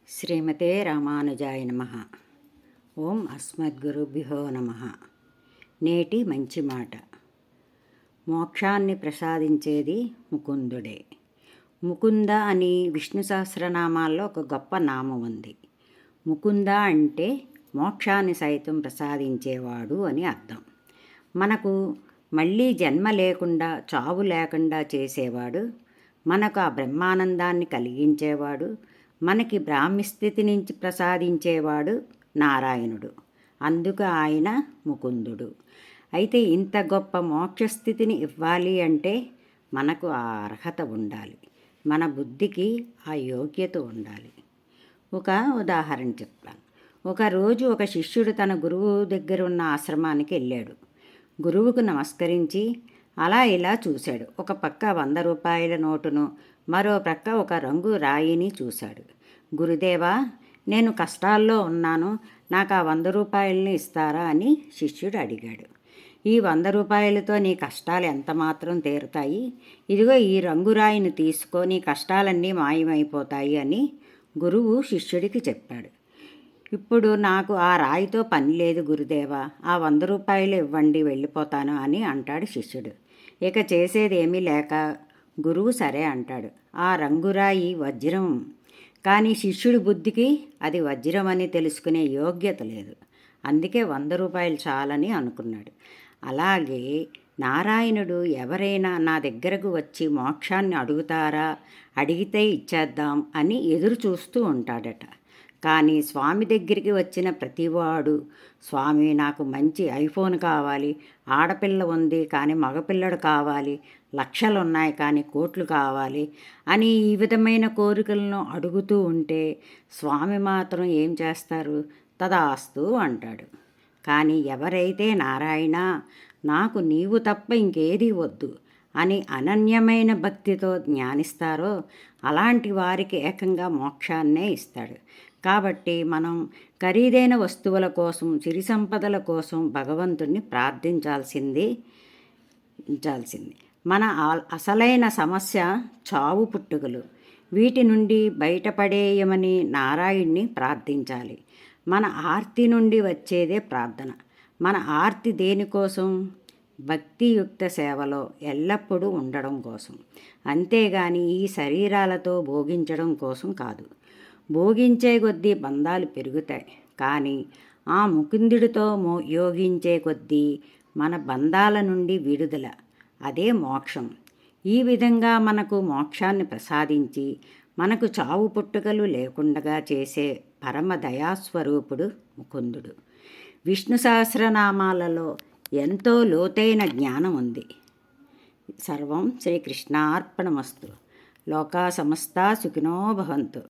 శ్రీమతే రామానుజాయ నమః. ఓం అస్మద్గురుభ్యో నమః. నేటి మంచి మాట. మోక్షాన్ని ప్రసాదించేది ముకుందుడే. ముకుంద అని విష్ణు సహస్రనామాల్లో ఒక గొప్ప నామం ఉంది. ముకుంద అంటే మోక్షాన్ని సైతం ప్రసాదించేవాడు అని అర్థం. మనకు మళ్ళీ జన్మ లేకుండా, చావు లేకుండా చేసేవాడు, మనకు ఆ బ్రహ్మానందాన్ని కలిగించేవాడు, మనకి బ్రాహ్మస్థితి నుంచి ప్రసాదించేవాడు నారాయణుడు. అందుకు ఆయన ముకుందుడు. అయితే ఇంత గొప్ప మోక్షస్థితిని ఇవ్వాలి అంటే మనకు ఆ అర్హత ఉండాలి, మన బుద్ధికి ఆ యోగ్యత ఉండాలి. ఒక ఉదాహరణ చెప్తాను. ఒకరోజు ఒక శిష్యుడు తన గురువు దగ్గర ఉన్న ఆశ్రమానికి వెళ్ళాడు. గురువుకు నమస్కరించి అలా ఇలా చూశాడు. ఒక పక్క 100 రూపాయల నోటును, మరో ప్రక్క ఒక రంగు రాయిని చూశాడు. గురుదేవా, నేను కష్టాల్లో ఉన్నాను, నాకు ఆ 100 రూపాయలని ఇస్తారా అని శిష్యుడు అడిగాడు. ఈ 100 రూపాయలతో నీ కష్టాలు ఎంత మాత్రం తీరుతాయి? ఇదిగో ఈ రంగురాయిని తీసుకో, నీ కష్టాలన్నీ మాయమైపోతాయి అని గురువు శిష్యుడికి చెప్పాడు. ఇప్పుడు నాకు ఆ రాయితో పని లేదు గురుదేవా, ఆ 100 రూపాయలు ఇవ్వండి, వెళ్ళిపోతాను అని అంటాడు శిష్యుడు. ఇక చేసేదేమీ లేక గురువు సరే అంటాడు. ఆ రంగురాయి వజ్రం, కానీ శిష్యుడి బుద్ధికి అది వజ్రం అని తెలుసుకునే యోగ్యత లేదు. అందుకే 100 రూపాయలు చాలని అనుకున్నాడు. అలాగే నారాయణుడు ఎవరైనా నా దగ్గరకు వచ్చి మోక్షాన్ని అడుగుతారా, అడిగితే ఇచ్చేద్దాం అని ఎదురు చూస్తూ ఉంటాడట. కానీ స్వామి దగ్గరికి వచ్చిన ప్రతివాడు, స్వామి నాకు మంచి ఐఫోన్ కావాలి, ఆడపిల్ల ఉంది కానీ మగపిల్లడు కావాలి, లక్షలు ఉన్నాయి కానీ కోట్లు కావాలి అని ఈ విధమైన కోరికలను అడుగుతూ ఉంటే స్వామి మాత్రం ఏం చేస్తారు? తదాస్తు అంటాడు. కానీ ఎవరైతే నారాయణ, నాకు నీవు తప్ప ఇంకేదీ వద్దు అని అనన్యమైన భక్తితో జ్ఞానిస్తారో అలాంటి వారికి ఏకంగా మోక్షాన్నే ఇస్తాడు. కాబట్టి మనం ఖరీదైన వస్తువుల కోసం, సిరి సంపదల కోసం భగవంతుణ్ణి ప్రార్థించాల్సింది. మన అసలైన సమస్య చావు పుట్టుకలు. వీటి నుండి బయటపడేయమని నారాయణ్ణి ప్రార్థించాలి. మన ఆర్తి నుండి వచ్చేదే ప్రార్థన. మన ఆర్తి దేనికోసం? భక్తియుక్త సేవలో ఎల్లప్పుడూ ఉండడం కోసం, అంతేగాని ఈ శరీరాలతో భోగించడం కోసం కాదు. భోగించే కొద్దీ బంధాలు పెరుగుతాయి, కానీ ఆ ముకుందుడితో యోగించే కొద్దీ మన బంధాల నుండి విడుదల, అదే మోక్షం. ఈ విధంగా మనకు మోక్షాన్ని ప్రసాదించి మనకు చావు పుట్టుకలు లేకుండా చేసే పరమ దయాస్వరూపుడు ముకుందుడు. విష్ణు సహస్రనామాలలో ఎంతో లోతైన జ్ఞానం ఉంది. సర్వం శ్రీకృష్ణార్పణమస్తు. లోకా సమస్తా సుఖినో భవంతు.